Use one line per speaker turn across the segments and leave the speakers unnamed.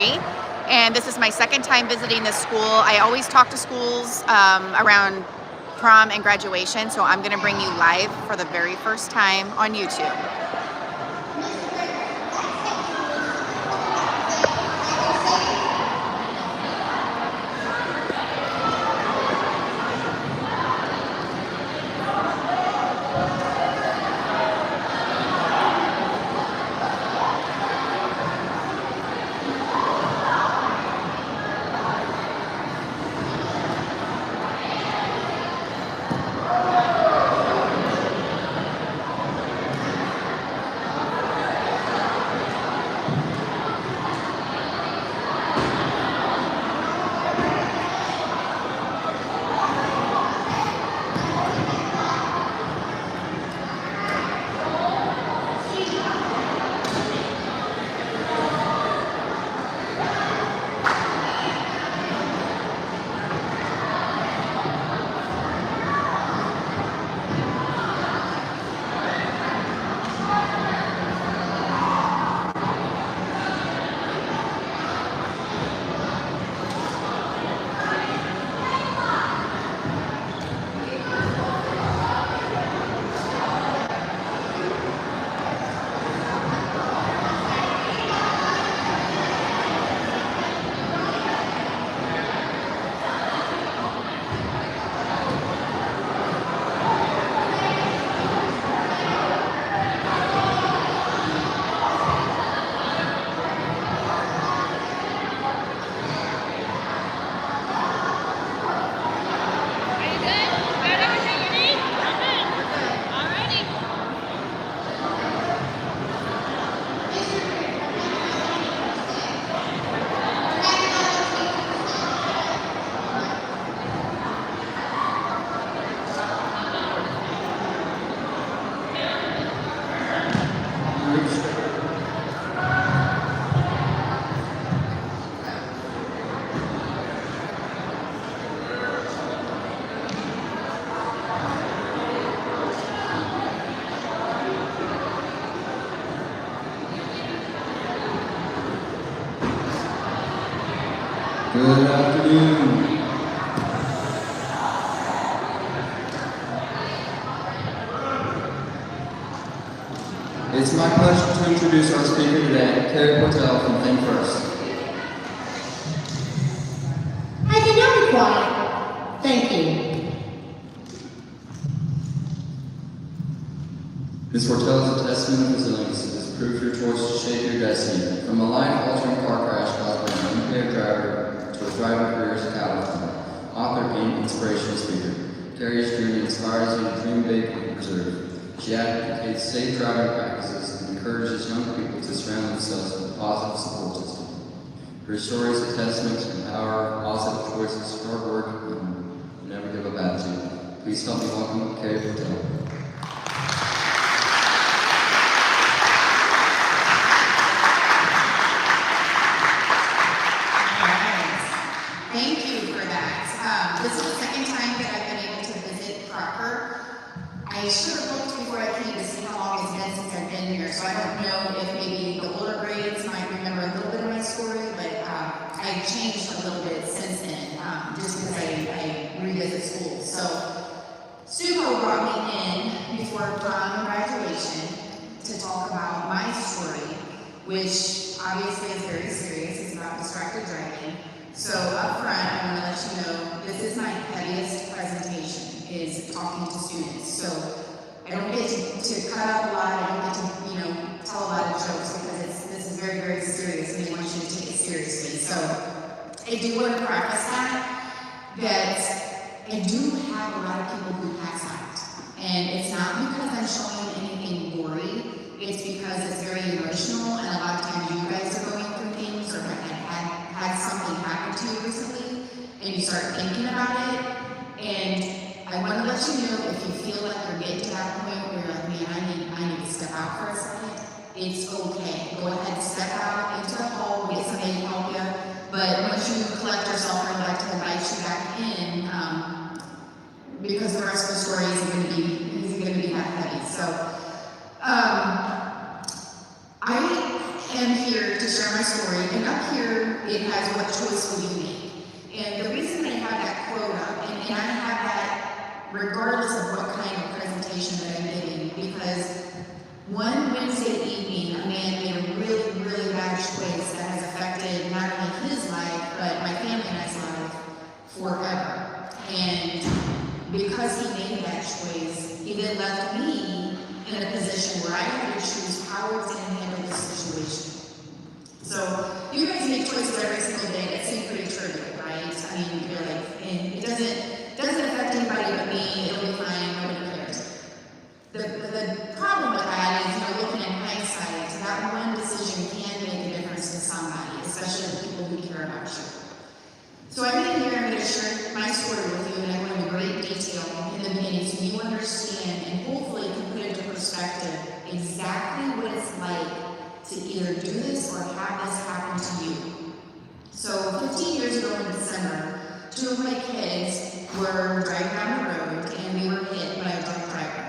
and this is my second time visiting this school. I always talk to schools around prom and graduation, so I'm going to bring you live for the very first time on YouTube.
Good afternoon. It's my pleasure to introduce our speaker today, Carey Portell from Think First.
I cannot be quiet. Thank you.
Ms. Portell is a testament of resilience. It is proof your choice to shape your destiny. From a life-altering car crash caused by an impaired driver to a thriving career as a California, author and inspirational speaker. Carey's journey inspires you to dream big and persevere. She advocates safe driving practices and encourages young people to surround themselves with a positive support system. Her story is a testament to the power of positive choices, hard work, and never give up attitude. Please help me welcome Carey Portell.
Thank you for that. This is the second time that I've been able to visit Crocker. I should have looked before I came to see how long it's been since I've been here, so I don't know if maybe the older grades might remember a little bit of my story, but I've changed a little bit since then, just because I revisit schools. So, Subo brought me in before prom and graduation to talk about my story, which obviously is very serious. It's about distracted driving. So up front, I want to let you know, this is my heaviest presentation, is talking to students. So I don't get to cut out a lot, I don't get to, tell a lot of jokes because this is very, very serious and they want you to take it seriously. So I do want to preface that I do have a lot of people who pass out. And it's not because I'm showing anything gory, it's because it's very emotional and a lot of times you guys are going through things or had something happen to you recently and you start thinking about it. And I want to let you know if you feel like you're getting to that point where you're like, man, I need to step out for a second, it's okay. Go ahead, step out into the hall, get somebody to help you. But once you collect yourself, I'd like to invite you back in because the rest of the story isn't going to be that heavy. So I am here to share my story, and up here it has what choice will you make. And the reason I have that quote up, and I have that regardless of what kind of presentation that I'm giving, because one Wednesday evening, a man made a really, really bad choice that has affected not only his life, but my family and I's life forever. And because he made that choice, he then left me in a position where I had to choose how I was going to handle this situation. So you guys make choices every single day that seem pretty trivial, right? I mean, you're like, and it doesn't affect anybody but me. It'll be fine. Nobody cares. The problem with that is, looking in hindsight, that one decision can make a difference to somebody, especially the people who care about you. So I'm going to share my story with you, and I go into great detail in the beginning so you understand and hopefully can put into perspective exactly what it's like to either do this or have this happen to you. So 15 years ago in December, 2 of my kids were driving down the road and we were hit by a drunk driver.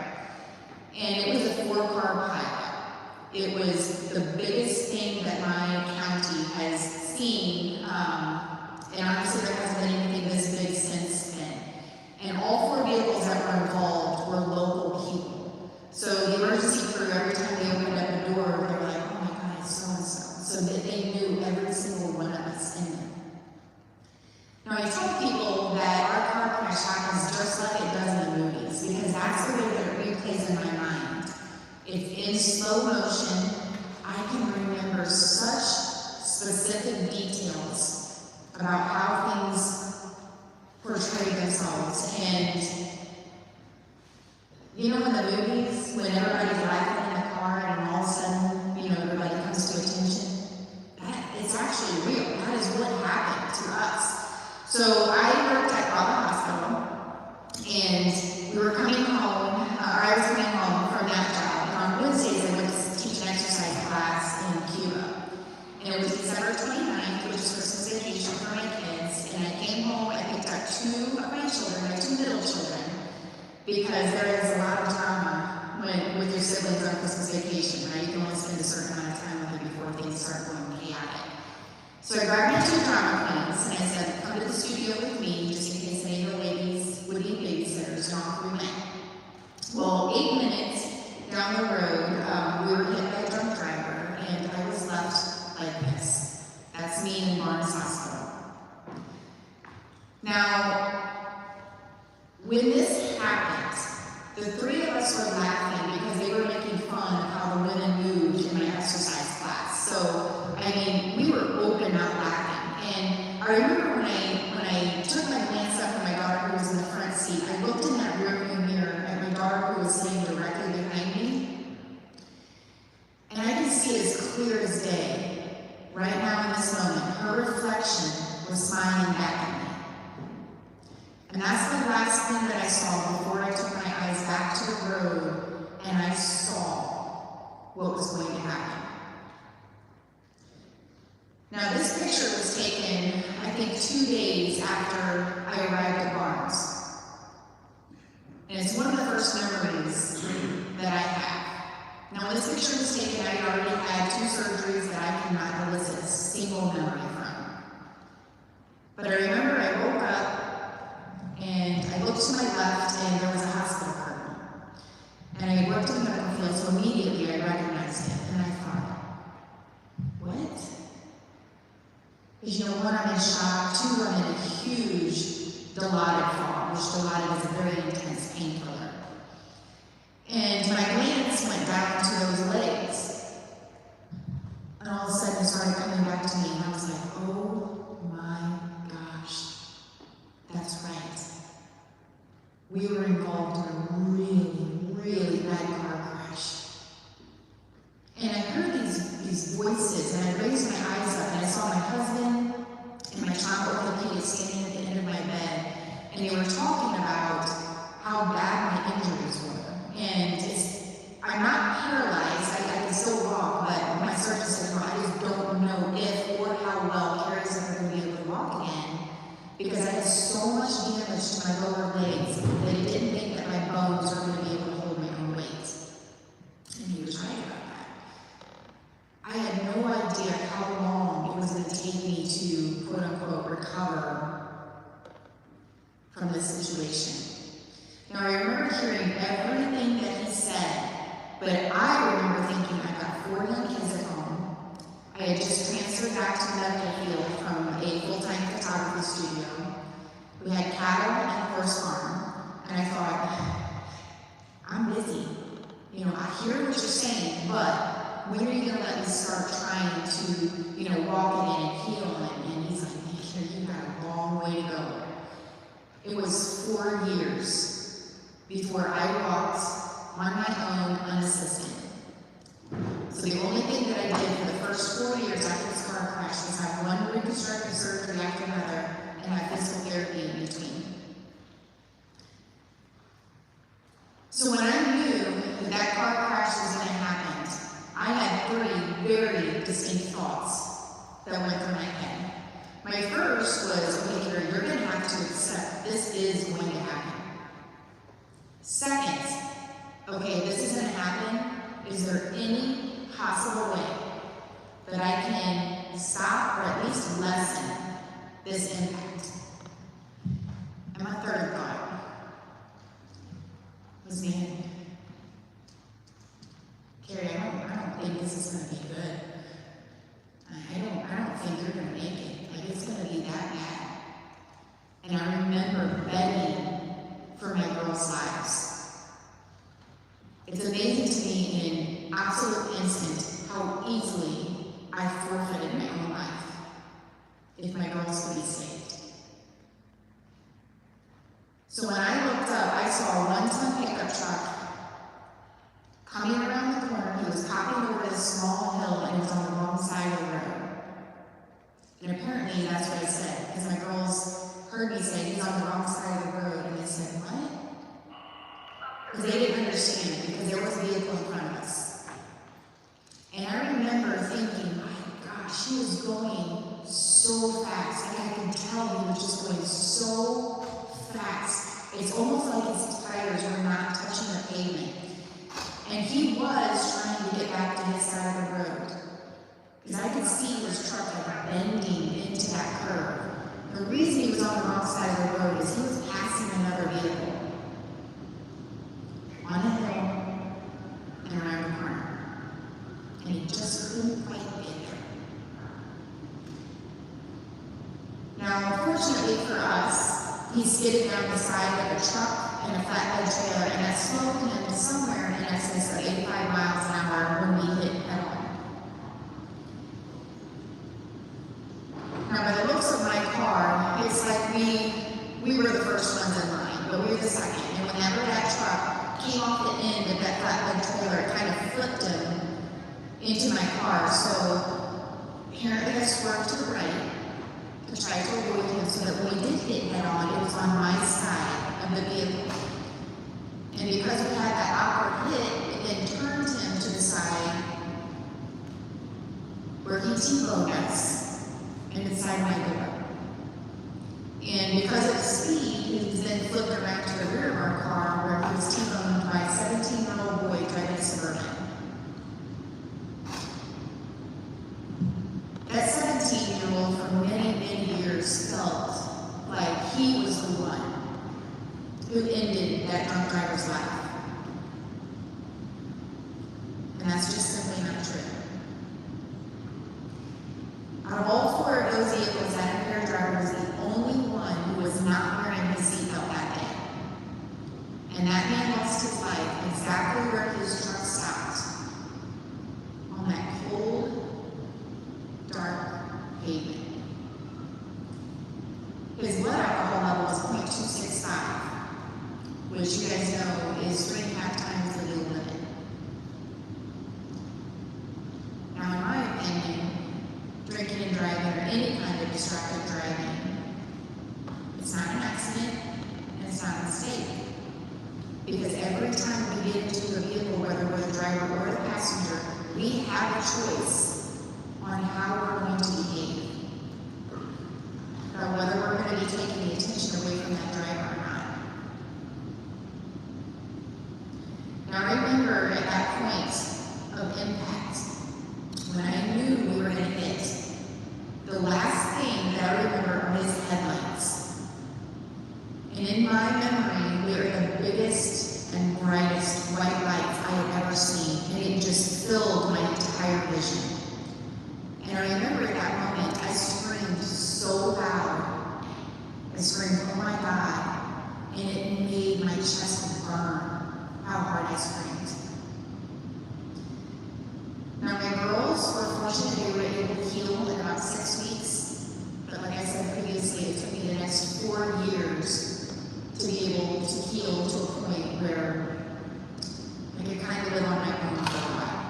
And it was a 4-car pileup. It was the biggest thing that my county has seen, and honestly there hasn't been anything this big since then. And all 4 vehicles that were involved were local people. So the emergency crew, every time they opened up a door, they were like, oh my God, it's so-and-so. So that they knew every single one of us in there. Now I tell people that our car crash happens just like it does in the movies, because that's the way that it replays in my mind. It's in slow motion. I can remember such specific details about how things portray themselves. And in the movies, when everybody's laughing in the car and all of a sudden, everybody comes to attention, it's actually real. That is what happened to us. So I worked at Robert Hospital, and we were coming home, or I was coming home from that job. And on Wednesdays, I went to teach an exercise class in Cuba. And it was December 29th, which is Christmas vacation for my kids. And I came home, I picked up 2 of my children, my 2 middle children, because there is a lot of drama with your siblings on Christmas vacation, right? You can only spend a certain amount of time with them before things start going chaotic. So I grabbed my 2 drama queens and I said, come to the studio with me, just in case any of the ladies would need babysitters, and off we went. Well, 8 minutes down the road, we were hit by a drunk driver, and I was left like this. That's me in Barnes Hospital. Now, when this happened, the 3 of us were laughing because they were making fun of how the women moved in my exercise class. So, we were open out laughing. And I remember when I took my glance up at my daughter who was in the front seat, I looked in that rearview mirror at my daughter who was sitting directly behind me. And I can see it as clear as day, right now in this moment. Her reflection was smiling back at me. And that's the last thing that I saw before I took my eyes back to the road and I saw what was going to happen. Now this picture was taken, I think, 2 days after I arrived at Barnes. And it's one of the first memories that I have. Now when this picture was taken, I already had 2 surgeries that I cannot elicit a single memory from. But I remember I woke up and I looked to my left and there was a hospital curtain. And I worked in the medical field, so immediately I recognized it. And I thought, what? Because one, I'm in shock. 2, I'm in a huge Dilaudid fog, which Dilaudid is a very intense painkiller. And my glance went down to those legs. And all of a sudden it started coming back to me, and I was like, oh my gosh, that's right. We were involved in a really, really bad car crash. And I heard these voices, and I raised my eyes up, and I saw my husband and my child orthopedic standing at the end of my bed, and they were talking about how bad my injuries were. And I'm not paralyzed, I can still walk, but my surgeon said, well, I just don't know if or how well Carey's ever going to be able to walk again, because I had so much damage to my lower legs that he didn't think that my bones were going to be able to hold my own weight. And he was right about that. I had no idea how long it was going to take me to from this situation. Now, I remember hearing everything that he said, but I remember thinking, I've got 4 young kids at home. I had just transferred back to the medical field from a full-time photography studio. We had cattle and a horse farm, and I thought, I'm busy. You know, I hear what you're saying, but when are you going to let me start trying to, you know, walk again and heal? And he's like, you got a long way to go. It was 4 years before I walked on my own unassisted. So the only thing that I did for the first 4 years after this car crash was have one reconstructive surgery after another and have physical therapy in between. So when I knew that that car crash was going to happen, I had 3 very distinct thoughts that went through my head. My first was, okay, Carey, you're going to have to accept this is going to happen. Second, okay, this is going to happen. Is there any possible way that I can stop or at least lessen this impact? And my third thought was, man, Carey, I don't think this is going to be good. I don't think you're going to make it. Like, it's going to be that bad. And I remember begging for my girls' lives. It's amazing to me in absolute instant how easily I forfeited my own life if my girls could be saved. So when I looked up, I saw a 1-ton pickup truck coming around the corner. He was hopping over this small hill and he was on the wrong side of the road. And apparently that's what I said, because my girls heard me say he's on the wrong side of the road, and they said, what? Because they didn't understand it, because there was a vehicle in front of us. And I remember thinking, my gosh, he was going so fast. Like I could tell he was just going so fast. It's almost like his tires were not touching the pavement. And he was trying to get back to his side of the road. Because I could see his truck like bending into that curve. The reason he was on the wrong side of the road is he was passing another vehicle on a hill and around the corner. And he just couldn't quite get there. Now, unfortunately for us, he skidded down the side of a truck and a flatbed trailer, and that slowed him somewhere in excess of 85 miles an hour when we hit head on. Now, by the looks of my car, it's like we were the first ones in line, but we were the second. And whenever that truck came off the end of that flatbed trailer, it kind of flipped him into my car. So apparently I swerved to the right to try to avoid him so that when we did hit head on, it was on my side of the vehicle. And because we had that awkward hit, it then turned him to the side where he T-boned us. And inside my door. And because of the speed, he was then flipped around to the rear of our car where he was T-boned by a 17-year-old boy driving a Suburban. That 17-year-old for many, many years felt like he was the one who ended that drunk driver's life. And that's just simply not true. Out of all 4 of those vehicles, that impaired driver was the only one who was not wearing his seatbelt that day. And that man lost his life exactly where his truck stopped, on that cold, dark pavement. His blood alcohol level was 0.265, which you guys know is 3.5 times the legal limit. Now, in my opinion, drinking and driving or any kind of distracted driving, it's not an accident and it's not a mistake. Because every time we get into a vehicle, whether we're the driver or the passenger, we have a choice on how we're going to behave. Or whether we're going to be taking the attention away from that driver or not. Now I remember at that point of impact, when I knew we were going to hit, the last thing that I remember are his headlights. And in 4 years to be able to heal to a point where I could kind of live on my own for a while.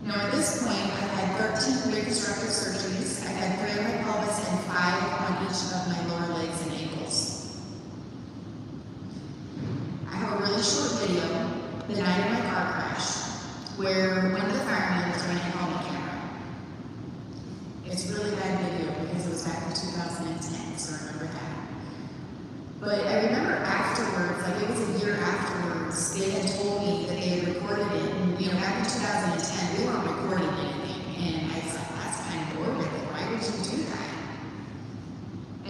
Now at this point, I've had 13 reconstructive surgeries. I've had 3 on my pelvis and 5 on each of my lower legs and ankles. I have a really short video, the night of my car crash, where one of the firemen was running on the camera. It's a really bad video because it was back in 2010, so I remember that. But I remember afterwards, like it was a year afterwards, they had told me that they had recorded it. And back in 2010, they weren't recording anything. And I was like, that's kind of morbid. Why would you do that?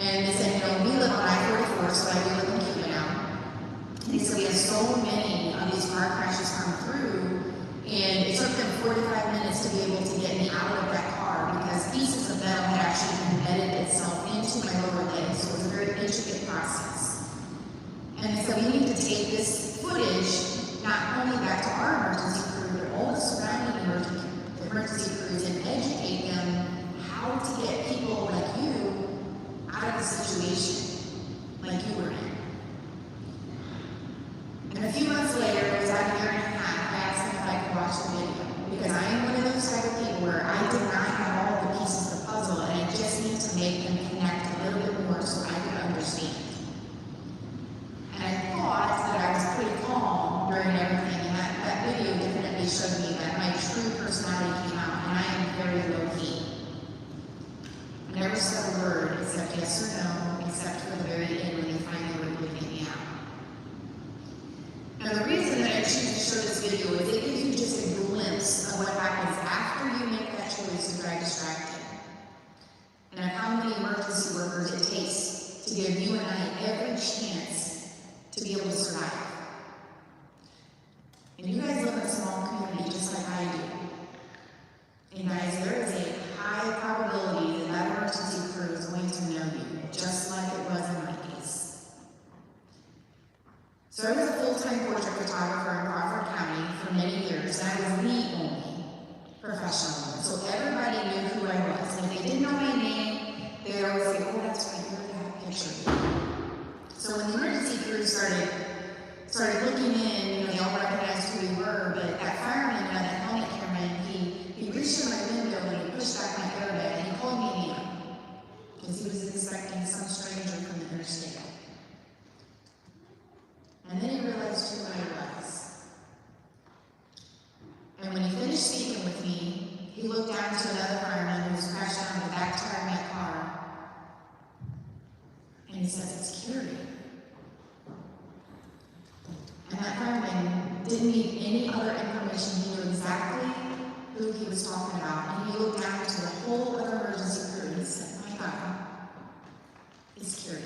And they said, we live on I-44, so I do live in Cuba now. And they said, we have so many of these car crashes come through. And it took them 45 minutes to be able to get me out of that car because pieces of metal had actually embedded itself into my lower leg, so it was a very intricate process. And they said, we need to take this footage not only back to our emergency crew, but all the surrounding emergency crews and educate them how to get people like you out of the situation like you were in. And a few months later, it was about a year and a half, I asked them if I could watch the video. Because I am one of those type of people where I did not have all the pieces of the puzzle and I just need to make them connect a little bit more so I could understand. And I thought that I was pretty calm during everything, and that video definitely showed me that my true personality came out, and I am very low-key. I never said a word except yes or no, except for the very end when they finally were leaving me out. Now the reason that I choose to show this video is it gives you just a glimpse of what happens after you make that choice to drive distracted. And of how many emergency workers it takes to give you and I every chance to be able to survive. And you guys live in a small community just like I do. And guys, there is a high probability that that emergency crew is going to know you, just like it was in my case. So I was a full-time portrait photographer in Crawford County for many years, and I was the only professional one. So everybody knew who I was. And if they didn't know my name, they would always say, oh, that's right, you're that picture. So when the emergency crew started looking in, they all recognized who we were, but that fireman, that helmet cameraman, he reached in my window and he pushed back my airbag and he called me Mia, because he was expecting some stranger from the interstate. And then he realized who I was. And when he finished speaking with me, he looked down to another fireman who was crashed down the back tire of my car, and he says, it's Carey. And that fireman didn't need any other information. He knew exactly who he was talking about. And he looked down to the whole other emergency crew and he said, my God, it's Carey.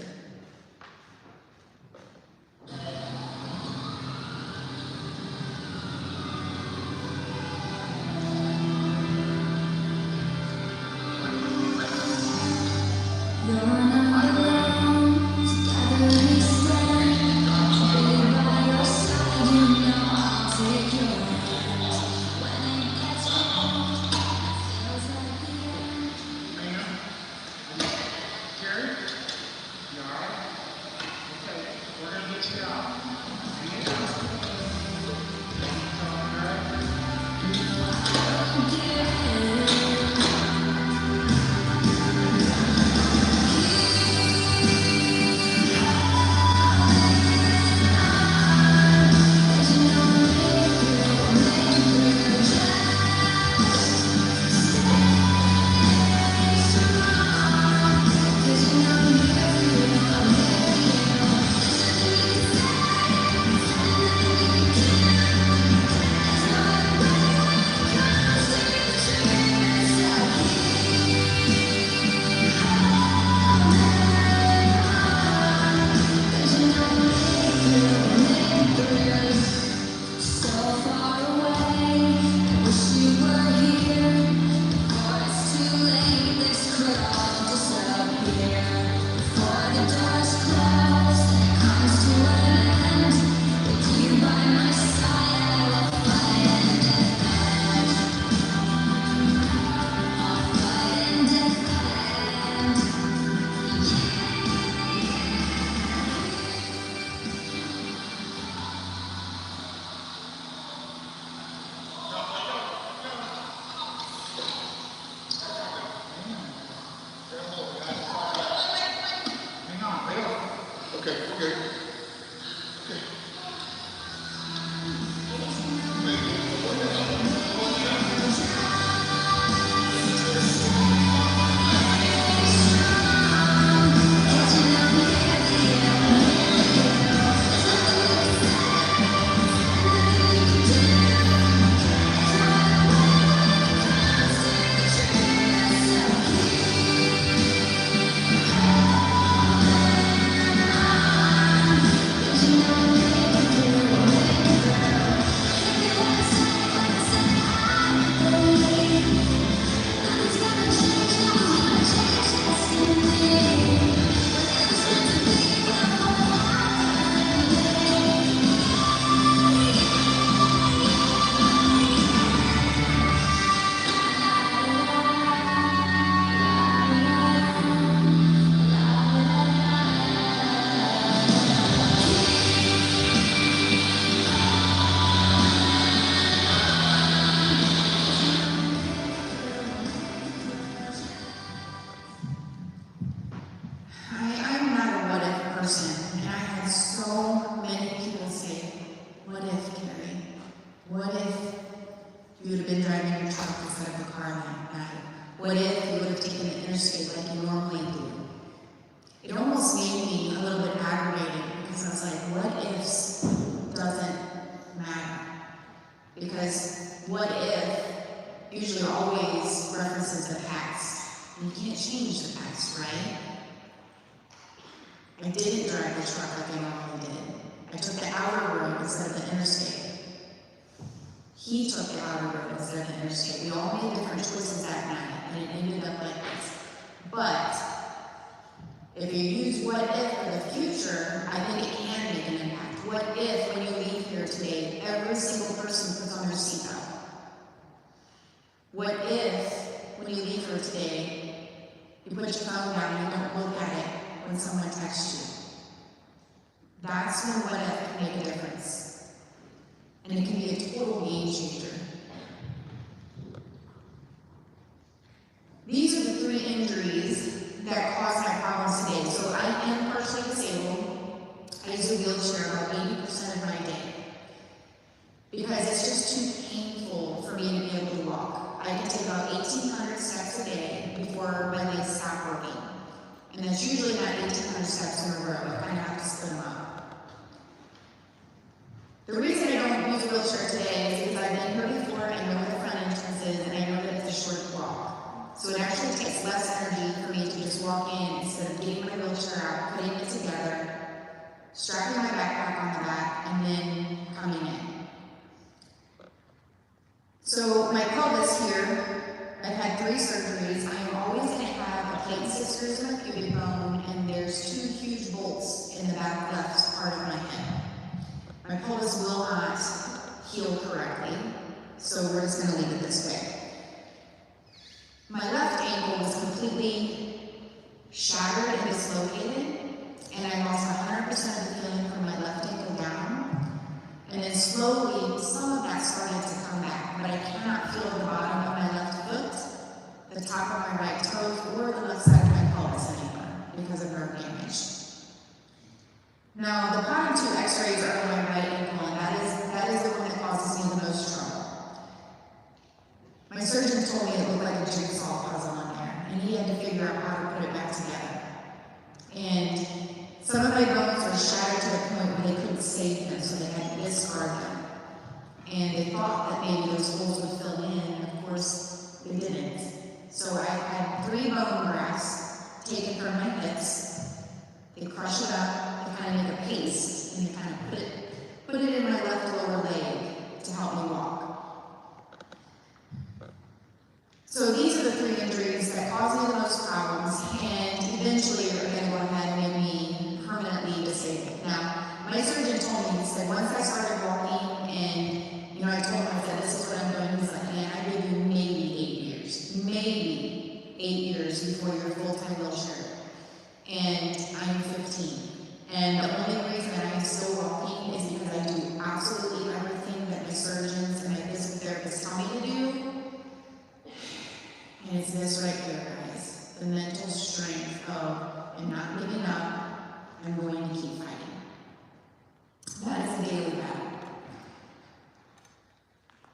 What if you would have taken the interstate like you normally do? It almost made me a little bit aggravated because I was like, what ifs doesn't matter. Because what if usually always references the past. And you can't change the past, right? I didn't drive the truck like I normally did. I took the outer road instead of the interstate. He took the outer road instead of the interstate. We all made different choices that night, and it ended up like this. But if you use what if for the future, I think it can make an impact. What if when you leave here today, every single person puts on their seatbelt? What if when you leave here today, you put your phone down and you don't look at it when someone texts you? That's when what if can make a difference. And it can be a total game changer. These are the 3 injuries that caused my problems today. So I am partially disabled. I use a wheelchair about 80% of my day. Because it's just too painful for me to be able to walk. I can take about 1,800 steps a day before my legs stop working. And that's usually not 1,800 steps in a row. I kind of have to split them up. The reason I don't use a wheelchair today is because I've been here before, I know where the front entrance is, and I know that it's a short walk. So it actually takes less energy for me to just walk in instead of getting my wheelchair out, putting it together, strapping my backpack on the back, and then coming in. So my pelvis here, I've had 3 surgeries. I am always going to have a plate and 6 screws in my pubic bone, and there's 2 huge bolts in the back left part of my head. My pelvis will not heal correctly, so we're just going to leave it this way. My left ankle was completely shattered and dislocated, and I lost 100% of the feeling from my left ankle down. And then slowly, some of that started to come back, but I cannot feel the bottom of my left foot, the top of my right toe, or the left side of my pelvis anymore because of nerve damage. Now, the bottom 2 x-rays are on my right ankle, and that is the one that causes me the most trouble. My surgeon told me it looked like a jigsaw puzzle on there, and he had to figure out how to put it back together. And some of my bones were shattered to the point where they couldn't save them, so they had to discard them. And they thought that maybe those holes would fill in, and of course, they didn't. So I had 3 bone grafts taken from my hips. They crush it up, they kind of make a paste, and they kind of put it in my left lower leg to help me walk. So these are the 3 injuries that caused me the most problems, and eventually are going to go ahead and make me permanently disabled. Now, my surgeon told me, he said, once I started walking, and I told him, I said, this is what I'm doing. He's like, man, I give you maybe 8 years. Maybe 8 years before you're full-time wheelchair. And I'm 15. And the only reason that I'm still walking is because I do absolutely everything that my surgeons and my physical therapists tell me to do. And it's this right here, guys. The mental strength of, I'm not giving up, I'm going to keep fighting. That is a daily battle.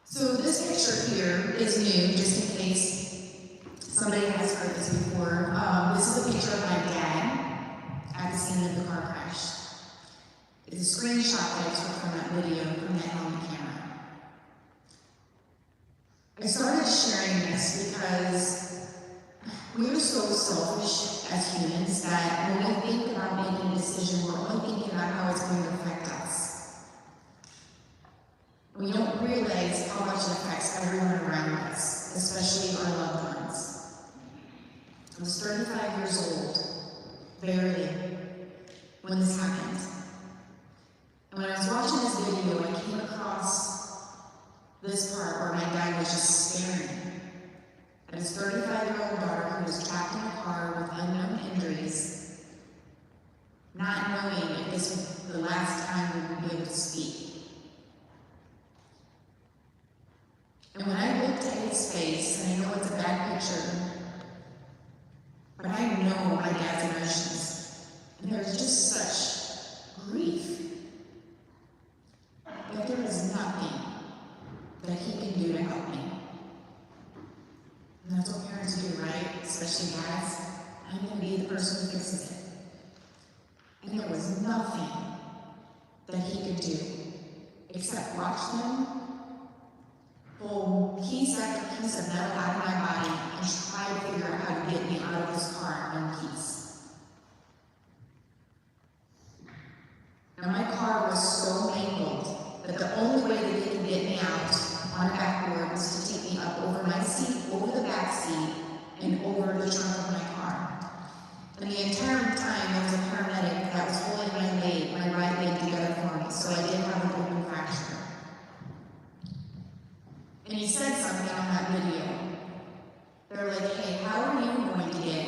So this picture here is new, just in case somebody has heard this before. This is a picture of my dad at the scene of the car crash. It's a screenshot that I took from that video, from that helmet camera. I started sharing this because we are so selfish as humans that when we think about making a decision, we're only thinking about how it's going to affect us. We don't realize how much it affects everyone around us, especially our loved ones. I was 35 years old, barely, when this happened. And when I was watching this video, I came across this part where my dad was just staring at his 35-year-old daughter who was trapped in a car with unknown injuries, not knowing if this was the last time we would be able to speak. And when I looked at his face, and I know it's a bad picture, but I know my dad's emotions, and there's just such grief that there is nothing that he can do to help me. And that's what parents do, right? especially dads, I'm gonna be the person who fixes it. And there was nothing that he could do except watch them pull piece after piece of metal out of my body and try to figure out how to get me out of this car in one piece. Now my car was so mangled that the only way that they could get me out on the backboard was to take me up over my seat, over the back seat, and over the trunk of my car. And the entire time there was a paramedic that was holding my leg, my right leg together for me, so I didn't have an open fracture. And he said something on that video. They were like, hey, how are you going to get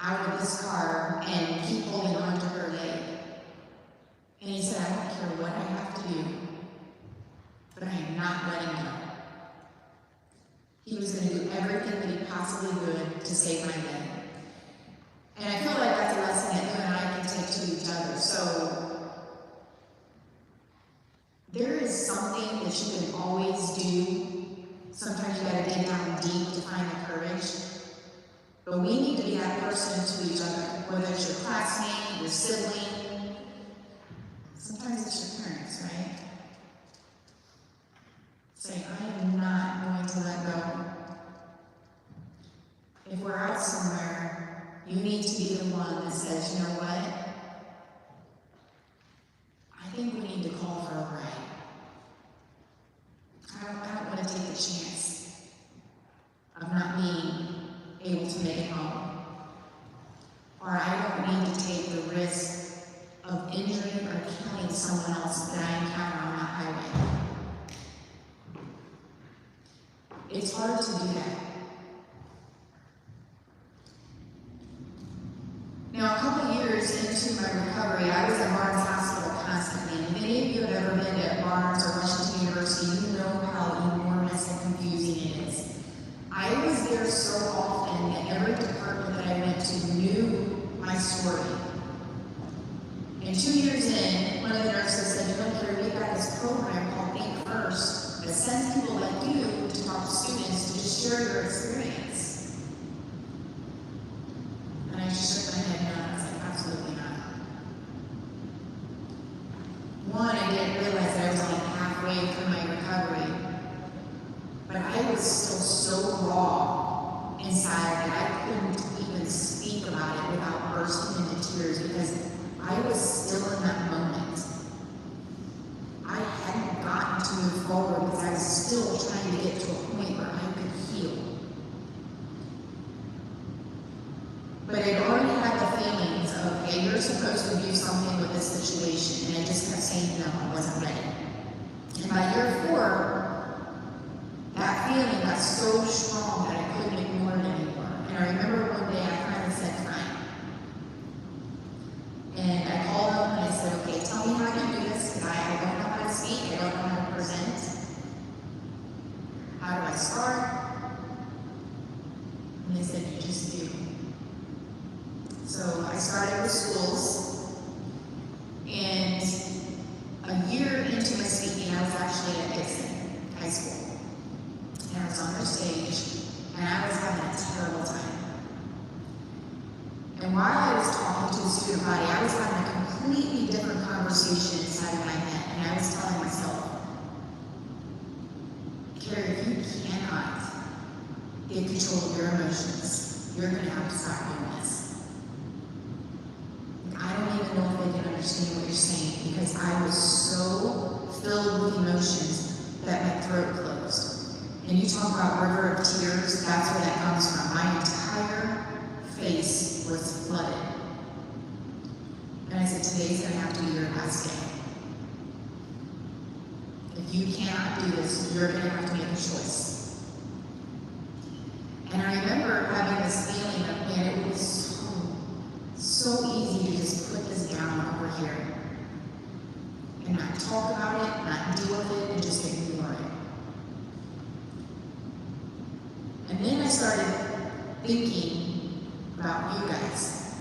out of this car and keep holding onto her leg? And he said, I don't care what I have to do, but I am not letting go. He was going to do everything that he possibly could to save my leg. And I feel like that's a lesson that you and I can take to each other. So there is something that you can always do. Sometimes you gotta dig down deep to find the courage. But we need to be that person to each other, whether it's your classmate, your sibling. Sometimes it's your parents, right? Say, I am not going to let go. If we're out somewhere, you need to be the one that says, you know what? I think we need to call for a ride. I don't want to take the chance of not being able to make it home. Or I don't need to take the risk of injuring or killing someone else that I encounter on that highway. It's hard to do that. Now, a couple years into my recovery, I was at Barnes Hospital constantly. And many of you have ever been at Barnes or Washington University, you know how enormous and confusing it is. I was there so often that every department that I went to knew my story. And 2 years in, one of the nurses said, you know, Carey, we've got this program called Think First that sends people like you to talk to students to just share your experience. And I just shook my head no. I was like, absolutely not. One, I didn't realize that I was only halfway through my recovery. But I was still so raw inside that I couldn't even speak about it without bursting into tears because I was still in that moment. I hadn't gotten to move forward because I was still trying to get to a point where I could heal. But I'd already had the feelings of, hey, you're supposed to do something with this situation, and I just kept saying, no, I wasn't ready. And by year 4, that feeling got so strong that I couldn't ignore it anymore. And I remember one day I finally said, fine. And I called them and I said, okay, tell me how you do this, because I don't know how to speak, I don't know how to present. How do I start? And they said, you just do. So I started with schools, and a year into my speaking, I was actually at Dixon High School. And I was on their stage, and I was having a terrible time. And while I was talking to the student body, I was having a completely different conversation inside of my head, and I was telling myself, Carey, if you cannot get control of your emotions, you're going to have to stop doing this. I don't even know if they can understand what you're saying because I was so filled with emotions that my throat closed. And you talk about river of tears, that's where that comes from. My entire face was flooded. And I said, today's going to have to be your last day. If you cannot do this, you're going to have to make a choice. And I remember having this feeling of, man, it was so easy to just put this down over here and not talk about it, not deal with it, and just ignore it. And then I started thinking about you guys.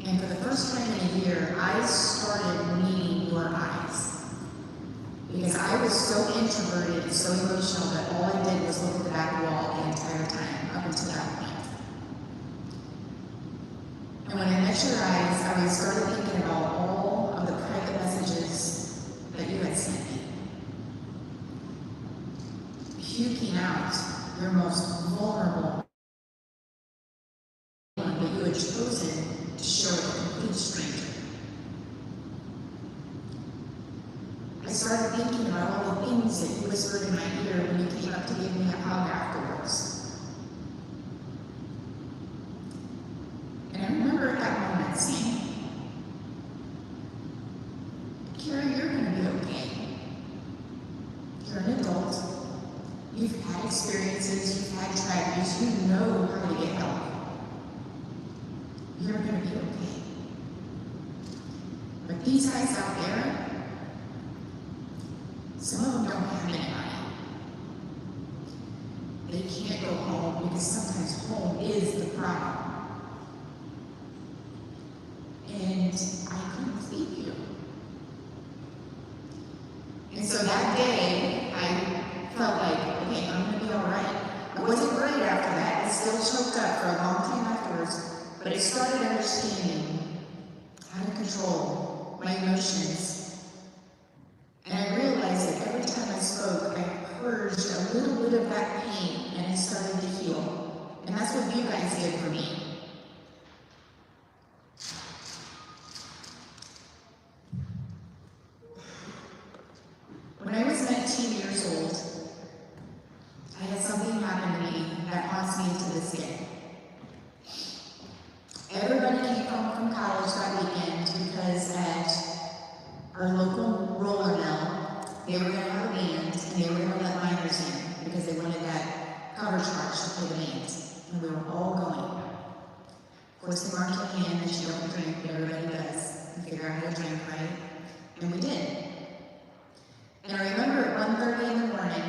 And for the first time in a year, I started needing your eyes. Because I was so introverted and so emotional that all I did was look at the back wall the entire time up until that point. I started thinking about all of the private messages that you had sent me. Puking out your most vulnerable one that you had chosen to share with a complete stranger. I started thinking about all the things that you whispered in my ear when you came up to give me a hug afterwards. And I remember at that moment saying, Carey, you're going to be okay. You're an adult. You've had experiences, you've had tragedies, you know how to get help. You're going to be okay. But these guys out there, some of them don't have any money. They can't go home because sometimes home is the problem. And I couldn't leave you. And so that day, I felt like, okay, I'm going to be all right. I wasn't great after that. I still choked up for a long time afterwards. But I started understanding how to control my emotions. And I realized that every time I spoke, I purged a little bit of that pain and it started to heal. And that's what you guys did for me. When I was 19 years old, I had something happen to me that haunts me to this day. Everybody came home from college that weekend because at our local roller mill, they were going to have a band and they were going to let minors in because they wanted that cover charge to play the band. And we were all going. Of course, they marked your hand that you don't drink, but everybody does, and figure out how to drink, right? And we did. And I remember at 1:30 in the morning,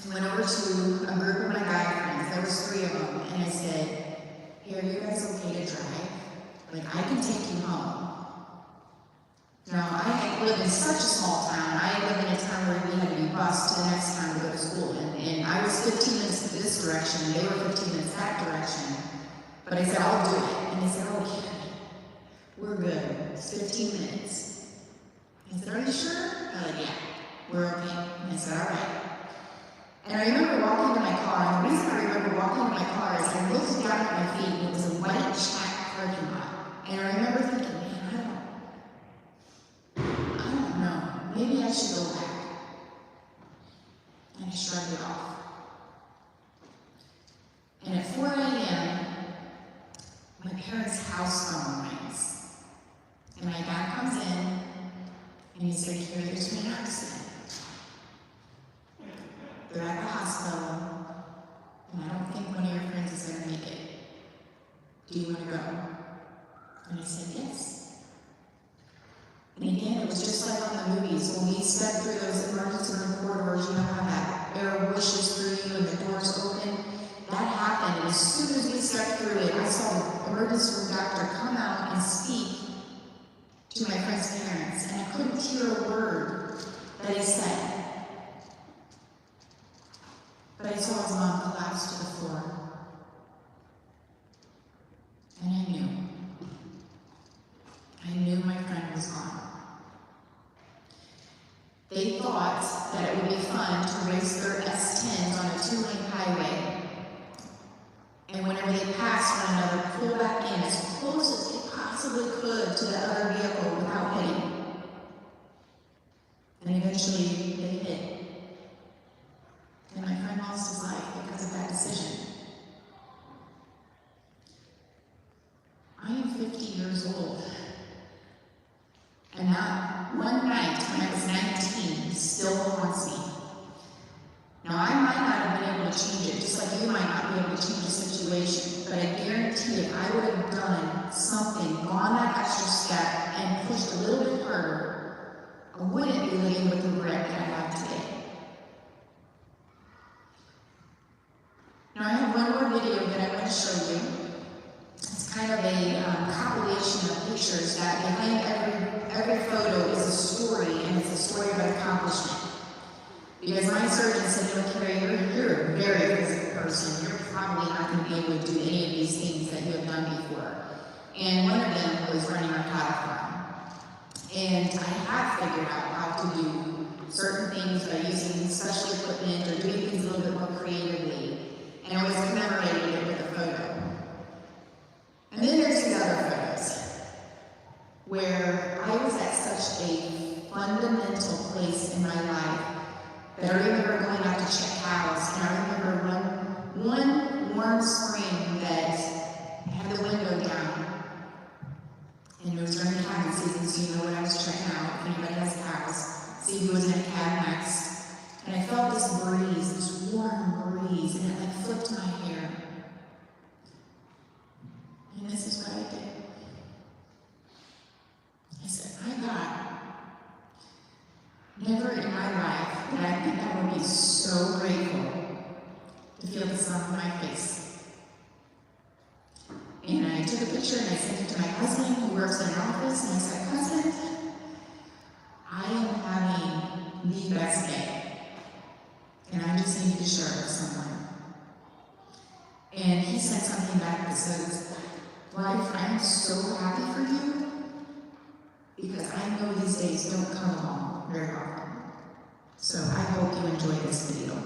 I went over to a group of my guy friends, there was 3 of them, and I said, hey, are you guys okay to drive? Like, I can take you home. Now, I live in such a small town. I live in a town where we had to be bused to the next town to go to school. And I was 15 minutes this direction, and they were 15 minutes that direction. But I said, I'll do it. And they said, okay, we're good. It's 15 minutes. I said, are you sure? They're like, yeah, we're okay. And I said, all right. And I remember walking to my car, and the reason I remember walking to my car is I looked down at my feet, and it was a white shack parking lot. And I remember thinking, man, I don't know. Maybe I should go back. And I shrugged it off. And at 4 a.m., my parents' house phone rings. And my dad comes in, and he said, Carey, there's been an accident. They're at the hospital, and I don't think one of your friends is going to make it. Do you want to go? And I said, yes. And again, it was just like on the movies. When we stepped through those emergency room corridors, you know how that air whooshes through you and the doors open? That happened, and as soon as we stepped through it, I saw the emergency room doctor come out and speak to my friend's parents, and I couldn't hear a word that he said. But I saw his mom collapse to the floor. And I knew my friend was gone. They thought that it would be fun to race their S10s on a 2-lane highway. And whenever they passed one another, pull back in as close as they possibly could to the other vehicle without hitting. And eventually they hit. And my friend lost his life because of that decision. I am 50 years old. And that one night when I was 19 still haunts me. Now, I might not have been able to change it, just like you might not be able to change the situation, but I guarantee if I would have done something, gone that extra step, and pushed a little bit harder, I wouldn't be living with the regret that I have today. Now, I have one more video that I want to show you. It's kind of a compilation of pictures that behind every photo is a story, and it's a story of an accomplishment. Because my surgeon said, no, Carey, you're a very physical person. You're probably not going to be able to do any of these things that you have done before. and one of them was running our cattle farm. And I have figured out how to do certain things by using special equipment or doing things a little bit more creatively. And I was commemorating it with a photo. And then there's these other photos where I was at such a fundamental place in my life that I remember going out to check cows, and I remember one warm spring that had the window down. And it was during the calving season, so you know what I was checking out, if anybody has cows, see who was in a calf next. And I felt this breeze, this warm breeze, and it like flipped my hair. And this is what I did. I said, my God, never in my life did I think I would be so grateful to feel the sun on my face. And I took a picture and I sent it to my husband who works in an office, and I said, husband, I am having the best day, and I just need to share it with someone. And he sent something back that says, wife, I'm so happy for you, because I know these days don't come along very often. So I hope you enjoy this video.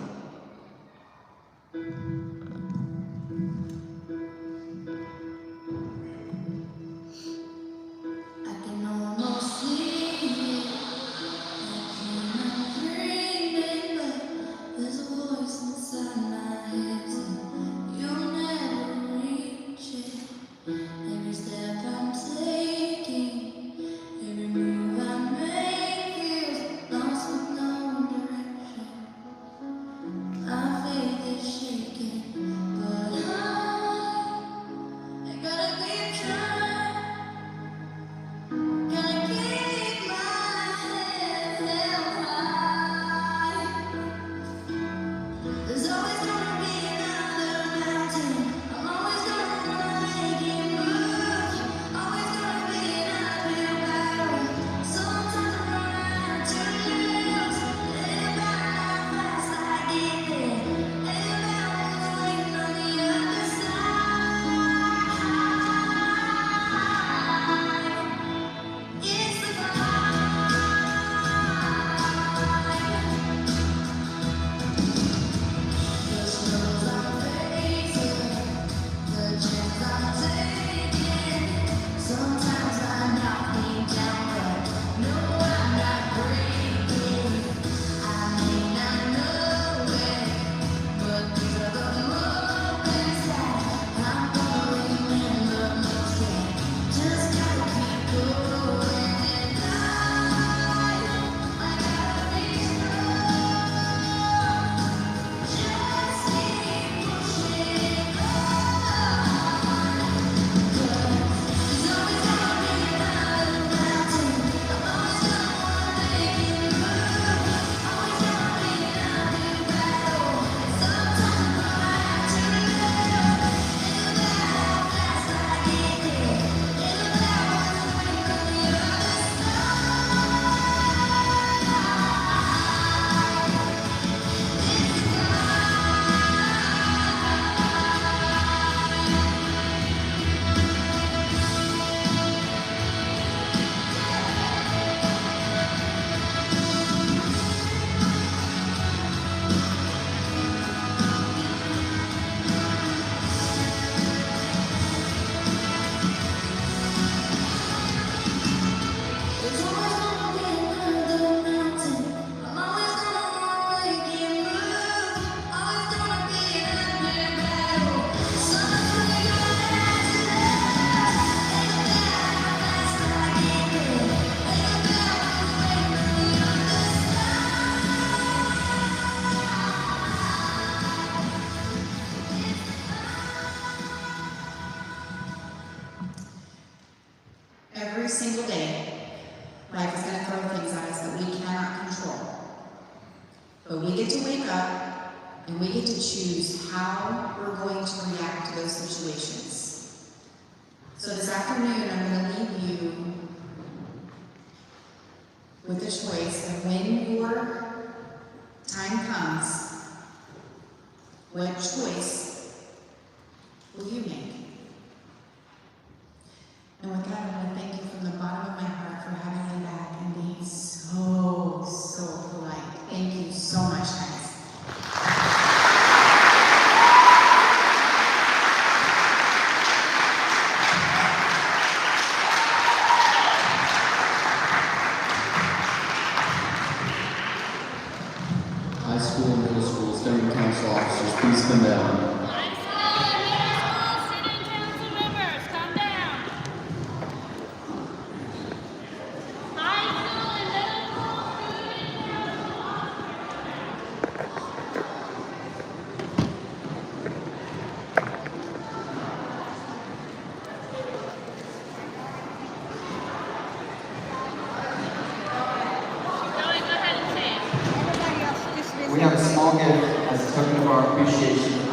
Every single day, life is going to throw things at us that we cannot control. But we get to wake up and we get to choose how we're going to react to those situations. So this afternoon, I'm going to leave you with the choice of when your time comes, what choice will you make?
small gift as a token of our appreciation